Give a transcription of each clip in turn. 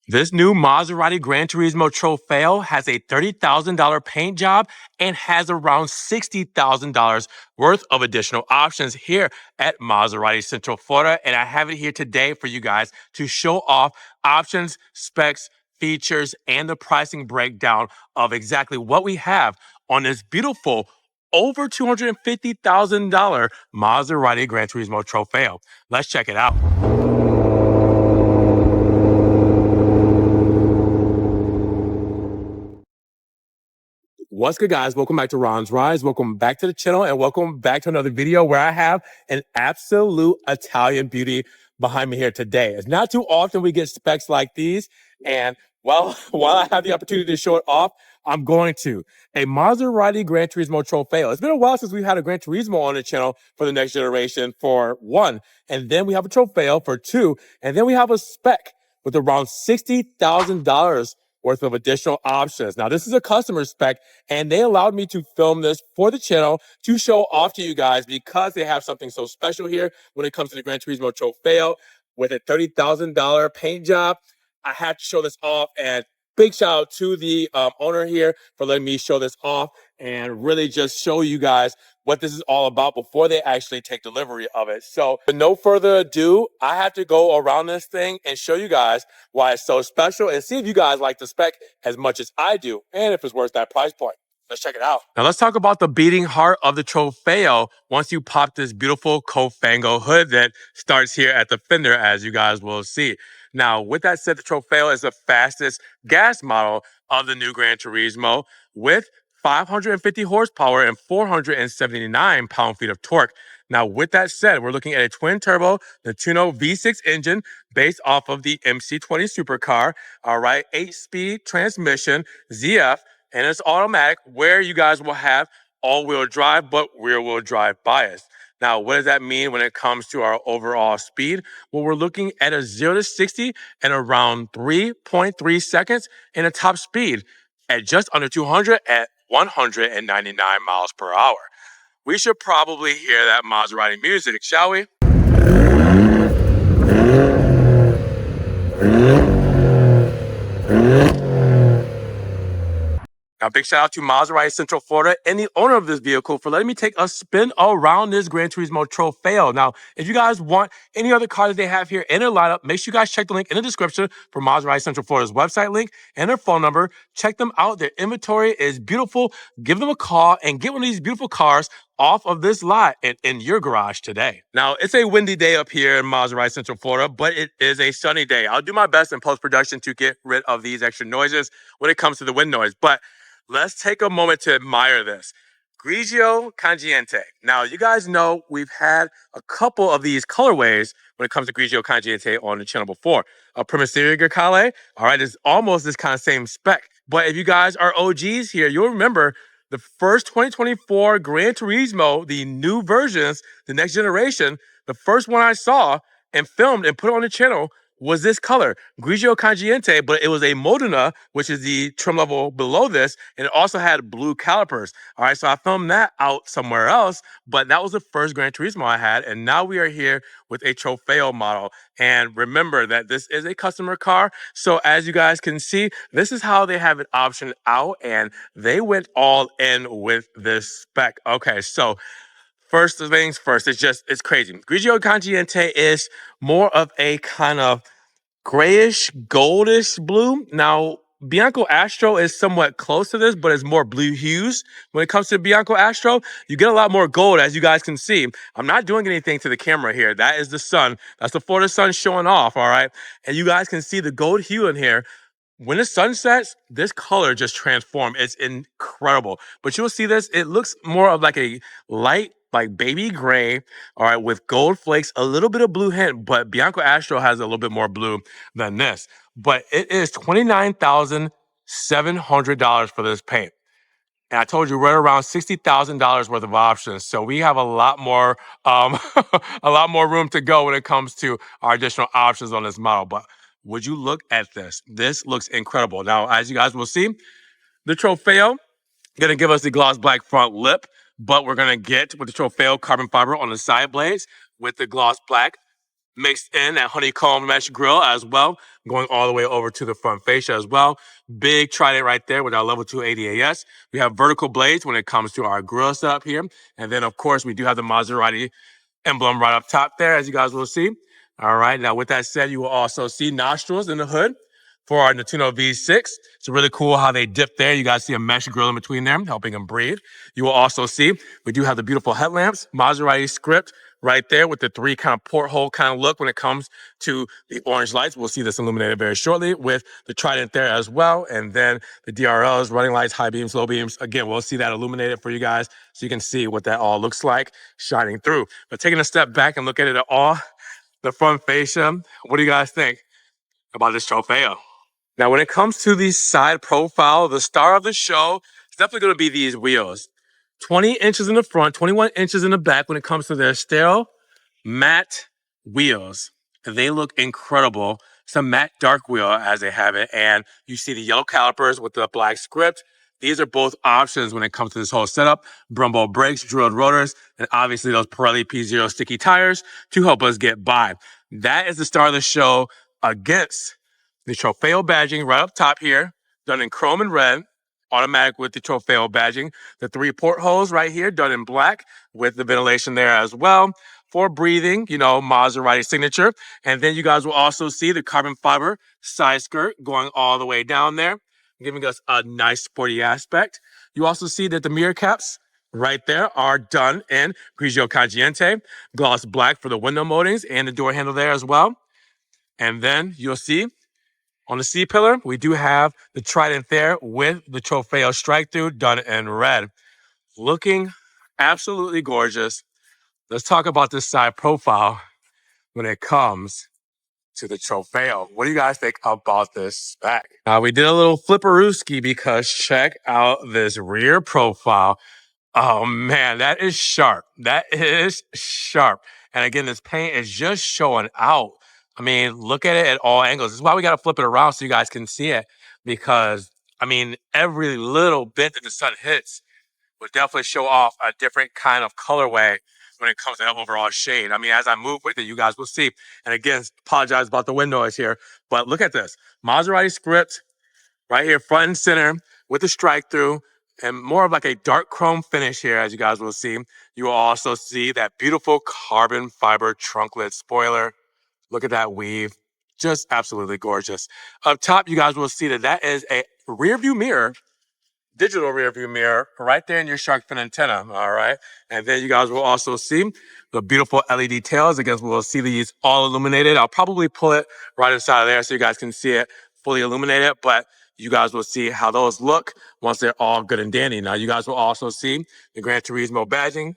This new Maserati Granturismo Trofeo has a $30,000 paint job and has around $60,000 worth of additional options here at Maserati Central Florida. And I have it here today for you guys to show off options, specs, features, and the pricing breakdown of exactly what we have on this beautiful over $250,000 Maserati Granturismo Trofeo. Let's check it out. What's good, guys? Welcome back to Ron's Rise. Welcome back to the channel and welcome back to another video where I have an absolute Italian beauty behind me here today. It's not too often we get specs like these, and while I have the opportunity to show it off, I'm going to. A Maserati Granturismo Trofeo. It's been a while since we've had a Gran Turismo on the channel for the next generation for one, and then we have a Trofeo for two, and then we have a spec with around $60,000 worth of additional options. Now, this is a customer spec, and they allowed me to film this for the channel to show off to you guys because they have something so special here when it comes to the Gran Turismo Trofeo with a $30,000 paint job. I had to show this off, and big shout out to the owner here for letting me show this off and really just show you guys what this is all about before they actually take delivery of it. So with no further ado, I have to go around this thing and show you guys why it's so special and see if you guys like the spec as much as I do and if it's worth that price point. Let's check it out. Now let's talk about the beating heart of the Trofeo once you pop this beautiful Cofango hood that starts here at the fender, as you guys will see. Now, with that said, the Trofeo is the fastest gas model of the new Gran Turismo with 550 horsepower and 479 pound-feet of torque. Now, with that said, we're looking at a twin-turbo Nettuno V6 engine based off of the MC20 supercar. All right, 8-speed transmission, ZF, and it's automatic, where you guys will have all-wheel drive, but rear-wheel drive bias. Now, what does that mean when it comes to our overall speed? Well, we're looking at a 0 to 60 in around 3.3 seconds and a top speed at just under 200 at 199 miles per hour. We should probably hear that Maserati music, shall we? Now, big shout out to Maserati Central Florida and the owner of this vehicle for letting me take a spin around this Gran Turismo Trofeo. Now, if you guys want any other cars that they have here in their lineup, make sure you guys check the link in the description for Maserati Central Florida's website link and their phone number. Check them out. Their inventory is beautiful. Give them a call and get one of these beautiful cars off of this lot and in your garage today. Now, it's a windy day up here in Maserati Central Florida, but it is a sunny day. I'll do my best in post-production to get rid of these extra noises when it comes to the wind noise, but let's take a moment to admire this. Grigio Cangiante. Now, you guys know we've had a couple of these colorways when it comes to Grigio Cangiante on the channel before. A Primiseria Grecale, all right, is almost this kind of same spec. But if you guys are OGs here, you'll remember the first 2024 Gran Turismo, the new versions, the next generation, the first one I saw and filmed and put on the channel was this color, Grigio Cangiante, but it was a Modena, which is the trim level below this, and it also had blue calipers. All right, so I filmed that out somewhere else, but that was the first Gran Turismo I had, and now we are here with a Trofeo model. And remember that this is a customer car, so as you guys can see, this is how they have it optioned out, and they went all in with this spec. Okay, so first things first, it's crazy. Grigio Cangiante is more of a kind of grayish, goldish blue. Now, Bianco Astro is somewhat close to this, but it's more blue hues. When it comes to Bianco Astro, you get a lot more gold, as you guys can see. I'm not doing anything to the camera here. That is the sun. That's the Florida sun showing off, all right? And you guys can see the gold hue in here. When the sun sets, this color just transforms. It's incredible. But you'll see this, it looks more of like a light, like baby gray, all right, with gold flakes, a little bit of blue hint, but Bianco Astro has a little bit more blue than this. But it is $29,700 for this paint. And I told you right around $60,000 worth of options. So we have a lot more, a lot more room to go when it comes to our additional options on this model. But would you look at this? This looks incredible. Now, as you guys will see, the Trofeo gonna give us the gloss black front lip, but we're gonna get with the Trofeo carbon fiber on the side blades with the gloss black mixed in that honeycomb mesh grill as well, going all the way over to the front fascia as well. Big trident right there with our level 2 ADAS. We have vertical blades when it comes to our grill setup here. And then, of course, we do have the Maserati emblem right up top there, as you guys will see. All right, now with that said, you will also see nostrils in the hood for our Nettuno V6. It's really cool how they dip there. You guys see a mesh grill in between them, helping them breathe. You will also see we do have the beautiful headlamps, Maserati script right there with the 3 kind of porthole kind of look when it comes to the orange lights. We'll see this illuminated very shortly with the trident there as well. And then the DRLs, running lights, high beams, low beams. Again, we'll see that illuminated for you guys so you can see what that all looks like shining through. But taking a step back and look at it all, the front fascia, what do you guys think about this Trofeo? Now, when it comes to the side profile, the star of the show is definitely going to be these wheels. 20 inches in the front, 21 inches in the back when it comes to their steel matte wheels. They look incredible. It's a matte dark wheel as they have it. And you see the yellow calipers with the black script. These are both options when it comes to this whole setup. Brumbo brakes, drilled rotors, and obviously those Pirelli P0 sticky tires to help us get by. That is the star of the show against the Trofeo badging right up top here, done in chrome and red, automatic with the Trofeo badging. The 3 portholes right here, done in black with the ventilation there as well. For breathing, you know, Maserati signature. And then you guys will also see the carbon fiber side skirt going all the way down there, giving us a nice sporty aspect. You also see that the mirror caps right there are done in Grigio Cangiante, gloss black for the window moldings and the door handle there as well. And then you'll see on the C-pillar, we do have the trident there with the Trofeo strike through done in red. Looking absolutely gorgeous. Let's talk about this side profile when it comes to the Trofeo. What do you guys think about this spec? We did a little flipperooski because check out this rear profile. Oh man, that is sharp. That is sharp. And again, this paint is just showing out. I mean, look at it at all angles. This is why we got to flip it around so you guys can see it. Because, I mean, every little bit that the sun hits will definitely show off a different kind of colorway when it comes to that overall shade. I mean, as I move with it, you guys will see. And again, apologize about the wind noise here. But look at this. Maserati script right here, front and center with the strike through and more of like a dark chrome finish here, as you guys will see. You will also see that beautiful carbon fiber trunklet spoiler. Look at that weave. Just absolutely gorgeous. Up top, you guys will see that that is a rear view mirror, digital rear view mirror right there in your shark fin antenna. All right. And then you guys will also see the beautiful LED tails. Again, we'll see these all illuminated. I'll probably pull it right inside of there so you guys can see it fully illuminated, but you guys will see how those look once they're all good and dandy. Now, you guys will also see the Granturismo badging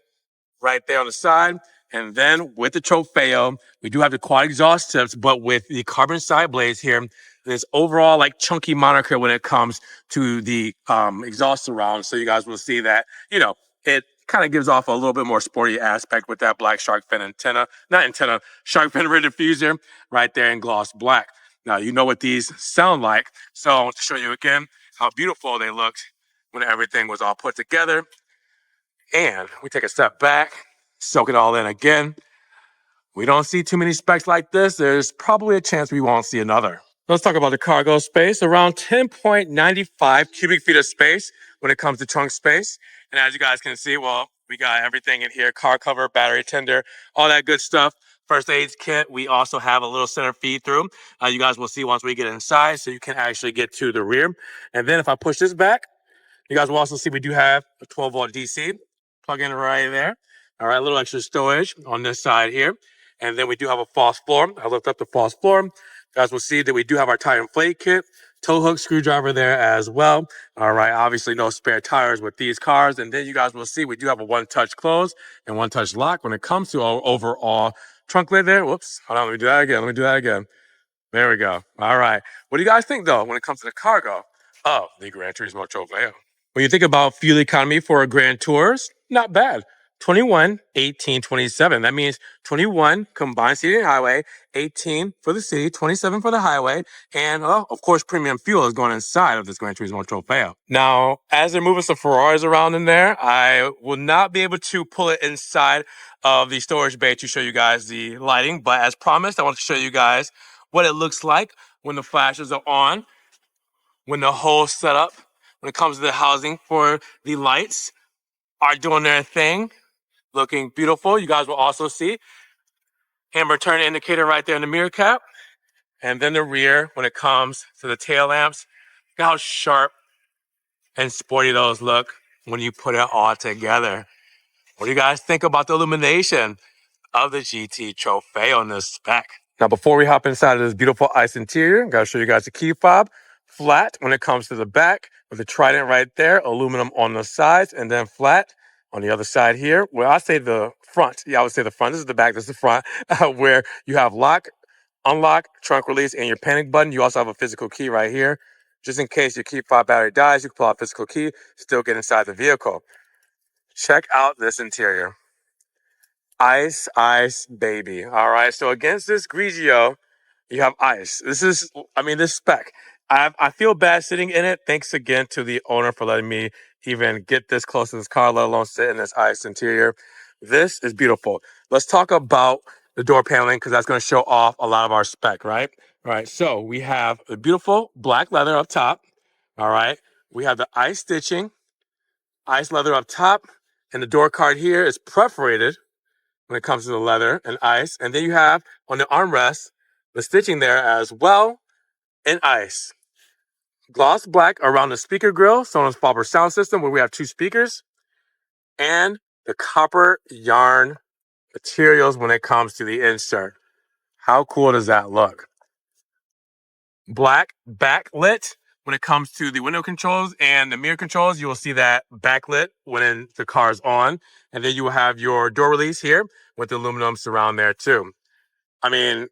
right there on the side. And then with the Trofeo, we do have the quad exhaust tips, but with the carbon side blades here, this overall like chunky moniker when it comes to the exhaust surround. So you guys will see that, you know, it kind of gives off a little bit more sporty aspect with that black shark fin antenna, not antenna, shark fin rear diffuser right there in gloss black. Now, you know what these sound like. So I want to show you again how beautiful they looked when everything was all put together. And we take a step back, soak it all in again. We don't see too many specs like this. There's probably a chance we won't see another. Let's talk about the cargo space. Around 10.95 cubic feet of space when it comes to trunk space. And as you guys can see, well, we got everything in here, car cover, battery tender, all that good stuff. First aid kit. We also have a little center feed through. You guys will see once we get inside so you can actually get to the rear. And then if I push this back, you guys will also see we do have a 12-volt DC plug in right there. All right, a little extra storage on this side here. And then we do have a false floor. I lift up the false floor. You guys will see that we do have our tire inflate kit, tow hook screwdriver there as well. All right, obviously no spare tires with these cars. And then you guys will see we do have a one-touch close and one-touch lock when it comes to our overall trunk lid there. Whoops, hold on, let me do that again. There we go. All right. What do you guys think, though, when it comes to the cargo of the Gran Turismo Trofeo? When you think about fuel economy for a Grand Tours, not bad. 21, 18, 27. That means 21 combined city and highway, 18 for the city, 27 for the highway, and of course, premium fuel is going inside of this Gran Turismo Trofeo. Now, as they're moving some Ferraris around in there, I will not be able to pull it inside of the storage bay to show you guys the lighting, but as promised, I want to show you guys what it looks like when the flashes are on, when the whole setup, when it comes to the housing for the lights, are doing their thing. Looking beautiful. You guys will also see hammer turn indicator right there in the mirror cap. And then the rear, when it comes to the tail lamps, look how sharp and sporty those look when you put it all together. What do you guys think about the illumination of the GT Trofeo in this spec? Now, before we hop inside of this beautiful ice interior, I'm going to show you guys the key fob. Flat when it comes to the back with the trident right there, aluminum on the sides, and then flat on the other side here. Well, I say the front. Yeah, I would say the front. This is the back. This is the front, where you have lock, unlock, trunk release, and your panic button. You also have a physical key right here. Just in case your key fob battery dies, you can pull out a physical key, still get inside the vehicle. Check out this interior. Ice, ice, baby. All right, so against this Grigio, you have ice. This spec. I feel bad sitting in it. Thanks again to the owner for letting me even get this close to this car, let alone sit in this ice interior. This is beautiful. Let's talk about the door paneling because that's going to show off a lot of our spec, right? All right, so we have the beautiful black leather up top. All right, we have the ice stitching, ice leather up top, and the door card here is perforated when it comes to the leather and ice. And then you have on the armrest, the stitching there as well in ice. Gloss black around the speaker grill, Sonos Faber sound system where we have 2 speakers. And the copper yarn materials when it comes to the insert. How cool does that look? Black backlit when it comes to the window controls and the mirror controls. You will see that backlit when the car's on. And then you will have your door release here with the aluminum surround there too. I mean,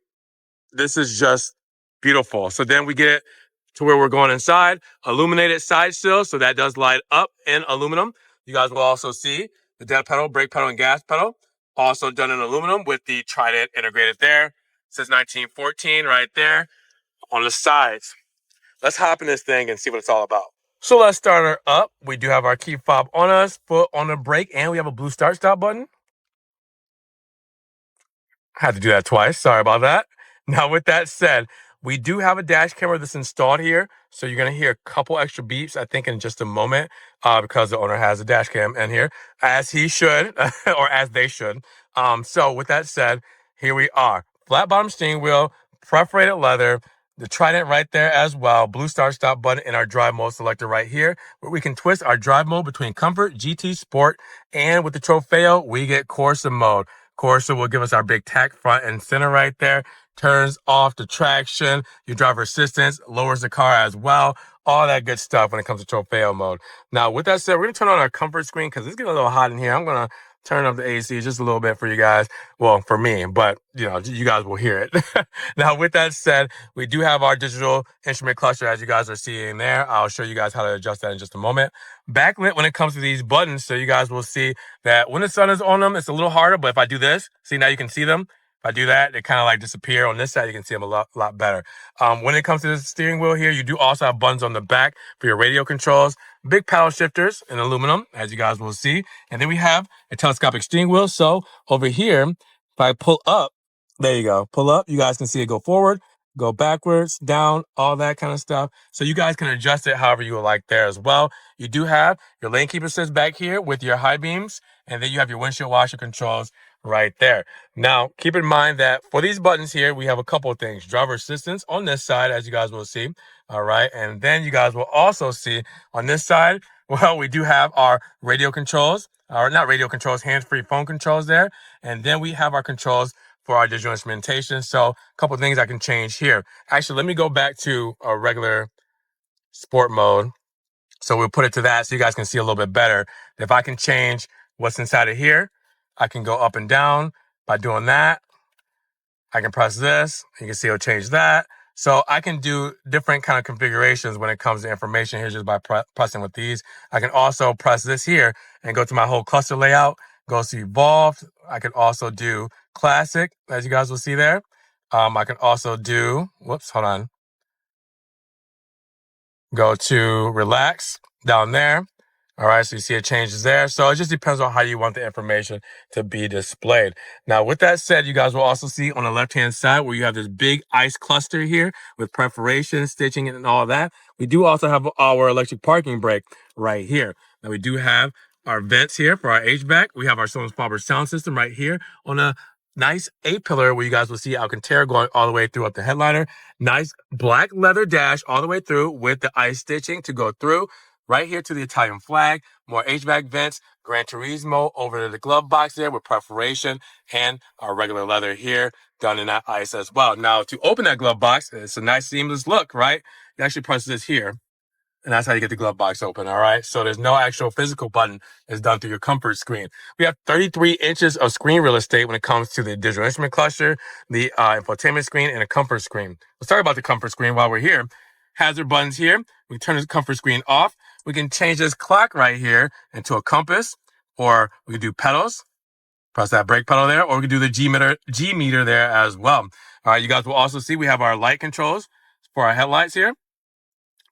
this is just beautiful. So then we get to where we're going inside, illuminated side sill. So that does light up in aluminum. You guys will also see the dead pedal, brake pedal, and gas pedal. Also done in aluminum with the trident integrated there. It says 1914 right there on the sides. Let's hop in this thing and see what it's all about. So let's start her up. We do have our key fob on us, foot on the brake, and we have a blue start stop button. I had to do that twice. Sorry about that. Now, with that said, we do have a dash camera that's installed here. So you're going to hear a couple extra beeps, I think, in just a moment, because the owner has a dash cam in here, as he should, or as they should. So with that said, here we are. Flat bottom steering wheel, perforated leather, the trident right there as well, blue start stop button, and our drive mode selector right here, where we can twist our drive mode between comfort, GT, sport, and with the Trofeo, we get Corsa mode. Corsa will give us our big tack front and center right there. Turns off the traction, your driver assistance, lowers the car as well. All that good stuff when it comes to Trofeo mode. Now, with that said, we're going to turn on our comfort screen because it's getting a little hot in here. I'm going to turn up the AC just a little bit for you guys. Well, for me, but you guys will hear it. Now, with that said, we do have our digital instrument cluster as you guys are seeing there. I'll show you guys how to adjust that in just a moment. Backlit when it comes to these buttons, so you guys will see that when the sun is on them, it's a little harder, but if I do this, see now you can see them. If I do that, they kind of like disappear. On this side, you can see them a lot better. When it comes to the steering wheel here, you do also have buttons on the back for your radio controls, big paddle shifters in aluminum, as you guys will see. And then we have a telescopic steering wheel. So over here, if I pull up, there you go, pull up, you guys can see it go forward, go backwards, down, all that kind of stuff. So you guys can adjust it however you would like there as well. You do have your lane keeper assist back here with your high beams, and then you have your windshield washer controls right there. Now, keep in mind that for these buttons here, we have a couple of things. Driver assistance on this side, as you guys will see. All right. And then you guys will also see on this side, well, we do have our radio controls, or not radio controls, hands-free phone controls there. And then we have our controls for our digital instrumentation. So a couple of things I can change here. Actually, let me go back to a regular sport mode. So we'll put it to that so you guys can see a little bit better. If I can change what's inside of here, I can go up and down by doing that. I can press this. You can see it'll change that. So I can do different kind of configurations when it comes to information here just by pressing with these. I can also press this here and go to my whole cluster layout Goes to Evolved. I can also do Classic, as you guys will see there. I can also do, whoops, hold on. Go to Relax down there. All right, so you see it changes there. So it just depends on how you want the information to be displayed. Now, with that said, you guys will also see on the left-hand side where you have this big ice cluster here with perforation, stitching, and all that. We do also have our electric parking brake right here. Now, we do have our vents here for our HVAC. We have our Sonos Faber sound system right here on a nice 8-pillar where you guys will see Alcantara going all the way through up the headliner. Nice black leather dash all the way through with the ice stitching to go through. Right here to the Italian flag, more HVAC vents, Granturismo over to the glove box there with perforation, and our regular leather here done in that ice as well. Now, to open that glove box, it's a nice seamless look, right? You actually press this here, and that's how you get the glove box open, all right? So there's no actual physical button. It's done through your comfort screen. We have 33 inches of screen real estate when it comes to the digital instrument cluster, the infotainment screen, and a comfort screen. Let's talk about the comfort screen while we're here. Hazard buttons here. We turn the comfort screen off. We can change this clock right here into a compass, or we can do pedals. Press that brake pedal there, or we can do the G meter there as well. All right, you guys will also see we have our light controls for our headlights here.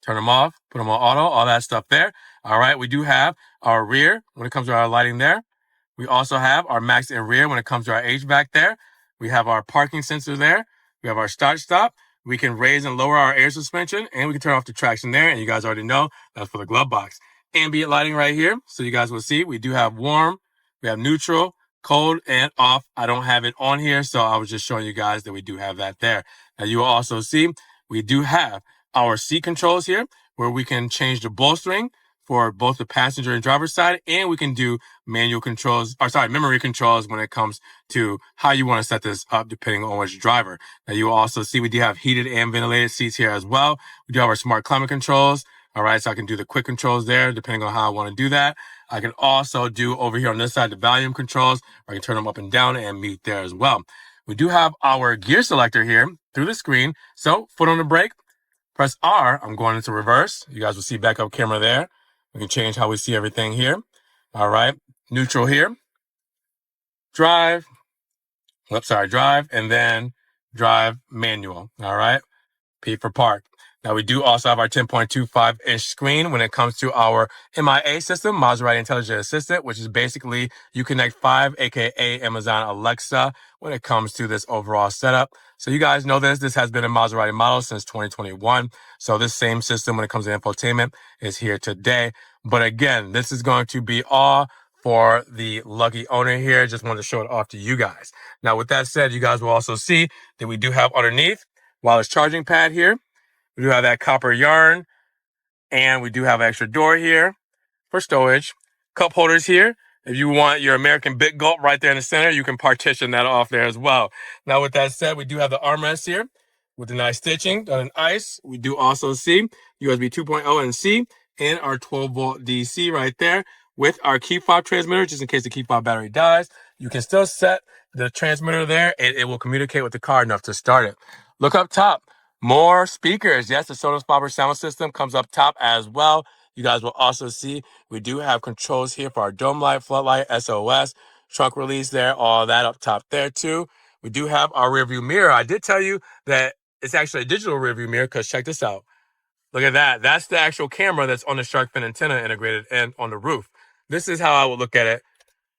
Turn them off, put them on auto, all that stuff there. All right, we do have our rear when it comes to our lighting there. We also have our max and rear when it comes to our HVAC there. We have our parking sensor there. We have our start stop. We can raise and lower our air suspension, and we can turn off the traction there. And you guys already know that's for the glove box. Ambient lighting right here. So you guys will see we do have warm, we have neutral, cold, and off. I don't have it on here, so I was just showing you guys that we do have that there. Now you will also see we do have our seat controls here where we can change the bolstering for both the passenger and driver side, and we can do memory controls when it comes to how you want to set this up depending on which driver. Now you will also see we do have heated and ventilated seats here as well. We do have our smart climate controls. All right, so I can do the quick controls there depending on how I want to do that. I can also do over here on this side the volume controls. I can turn them up and down and mute there as well. We do have our gear selector here through the screen. So foot on the brake, press R. I'm going into reverse. You guys will see backup camera there. We can change how we see everything here. All right. Neutral here. Drive. Drive. And then drive manual. All right. P for park. Now, we do also have our 10.25-inch screen when it comes to our MIA system, Maserati Intelligent Assistant, which is basically you connect 5, aka Amazon Alexa, when it comes to this overall setup. So you guys know this. This has been a Maserati model since 2021. So this same system when it comes to infotainment is here today. But again, this is going to be all for the lucky owner here. Just wanted to show it off to you guys. Now, with that said, you guys will also see that we do have underneath wireless charging pad here. We do have that copper yarn, and we do have an extra door here for storage. Cup holders here. If you want your American Big Gulp right there in the center, you can partition that off there as well. Now, with that said, we do have the armrest here with the nice stitching done in ice. We do also see USB 2.0 and C and our 12-volt DC right there with our key fob transmitter, just in case the key fob battery dies. You can still set the transmitter there, and it will communicate with the car enough to start it. Look up top. More speakers. Yes, the Sonos Faber sound system comes up top as well. You guys will also see we do have controls here for our dome light, floodlight, SOS, trunk release there, all that up top there too. We do have our rear view mirror. I did tell you that it's actually a digital rear view mirror because check this out. Look at that. That's the actual camera that's on the shark fin antenna integrated and on the roof. This is how I would look at it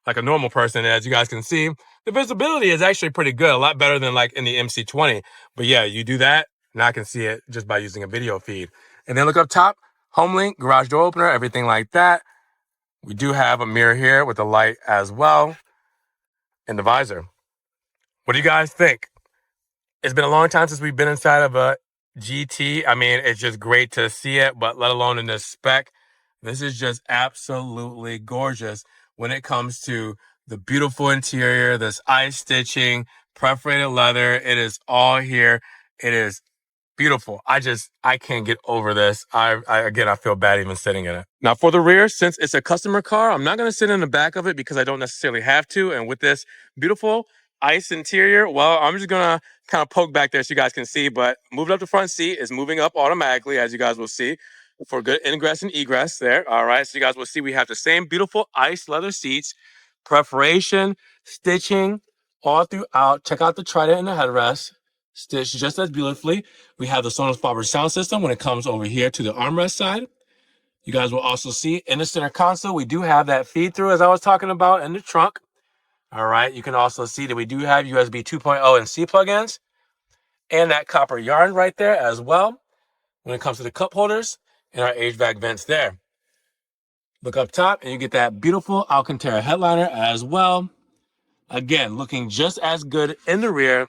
like a normal person. As you guys can see, the visibility is actually pretty good, a lot better than like in the MC20. But yeah, you do that. Now I can see it just by using a video feed. And then look up top, home link, garage door opener, everything like that. We do have a mirror here with the light as well and the visor. What do you guys think? It's been a long time since we've been inside of a GT. I mean, it's just great to see it, but let alone in this spec. This is just absolutely gorgeous when it comes to the beautiful interior, this ice stitching, perforated leather. It is all here. It is beautiful. I can't get over this. I feel bad even sitting in it. Now for the rear, since it's a customer car, I'm not going to sit in the back of it because I don't necessarily have to. And with this beautiful ice interior, well, I'm just going to kind of poke back there so you guys can see. But moving up the front seat is moving up automatically, as you guys will see, for good ingress and egress there. All right. So you guys will see we have the same beautiful ice leather seats. Perforation, stitching, all throughout. Check out the trident and the headrest. Stitched just as beautifully. We have the Sonos Faber sound system when it comes over here to the armrest side. You guys will also see in the center console, we do have that feed through as I was talking about in the trunk. All right, you can also see that we do have USB 2.0 and C plugins and that copper yarn right there as well when it comes to the cup holders and our HVAC vents there. Look up top and you get that beautiful Alcantara headliner as well. Again, looking just as good in the rear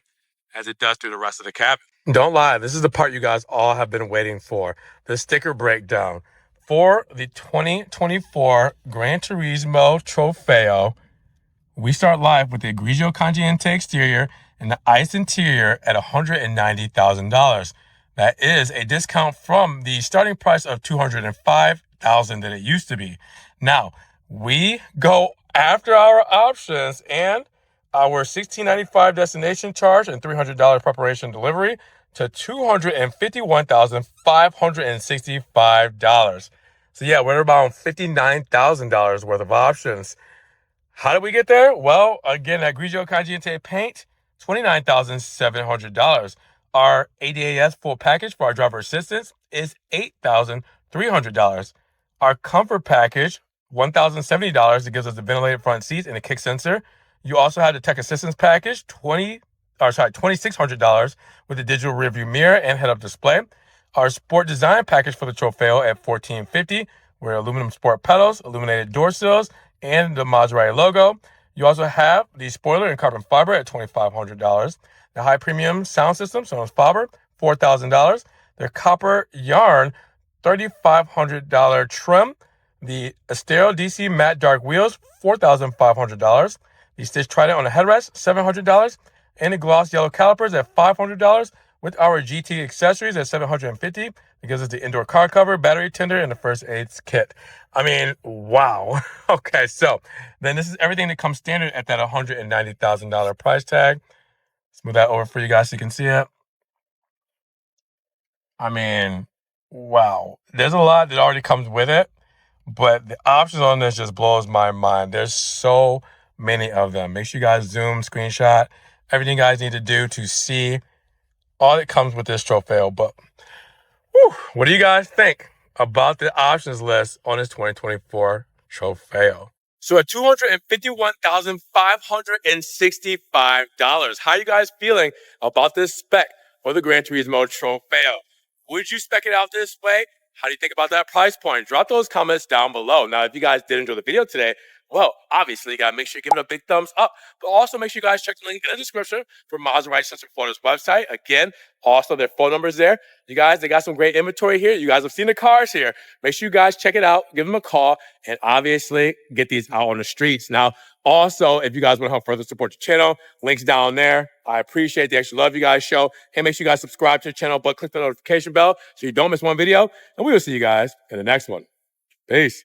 as it does through the rest of the cabin. Don't lie, this is the part you guys all have been waiting for, the sticker breakdown. For the 2024 Granturismo Trofeo, we start live with the Grigio Cangiante exterior and the ice interior at $190,000. That is a discount from the starting price of $205,000 that it used to be. Now, we go after our options and our $1,695 destination charge and $300 preparation delivery to $251,565. So yeah, we're about $59,000 worth of options. How did we get there? Well, again, that Grigio Cangiante paint, $29,700. Our ADAS full package for our driver assistance is $8,300. Our comfort package, $1,070. It gives us the ventilated front seats and a kick sensor. You also have the tech assistance package, $2,600 with the digital rearview mirror and head-up display. Our sport design package for the Trofeo at $1,450, with aluminum sport pedals, illuminated door sills, and the Maserati logo. You also have the spoiler and carbon fiber at $2,500. The high premium sound system, Sonos Faber, $4,000. The copper yarn, $3,500 trim. The Estero DC matte dark wheels, $4,500. The stitch trident on the headrest, $700. And the gloss yellow calipers at $500. With our GT accessories at $750. It gives us the indoor car cover, battery tender, and the first aids kit. I mean, wow. Okay, so then this is everything that comes standard at that $190,000 price tag. Smooth that over for you guys so you can see it. I mean, wow. There's a lot that already comes with it, but the options on this just blows my mind. There's so many of them. Make sure you guys zoom, screenshot, everything you guys need to do to see all that comes with this Trofeo. But what do you guys think about the options list on this 2024 Trofeo? So at $251,565, how are you guys feeling about this spec for the Granturismo Trofeo? Would you spec it out this way? How do you think about that price point? Drop those comments down below. Now, if you guys did enjoy the video today, well, obviously, you got to make sure you give it a big thumbs up. But also make sure you guys check the link in the description for Maserati Central Florida's website. Again, also their phone numbers there. You guys, they got some great inventory here. You guys have seen the cars here. Make sure you guys check it out. Give them a call. And obviously, get these out on the streets. Now, also, if you guys want to help further support the channel, links down there. I appreciate the extra love you guys show. And make sure you guys subscribe to the channel, but click the notification bell so you don't miss one video. And we will see you guys in the next one. Peace.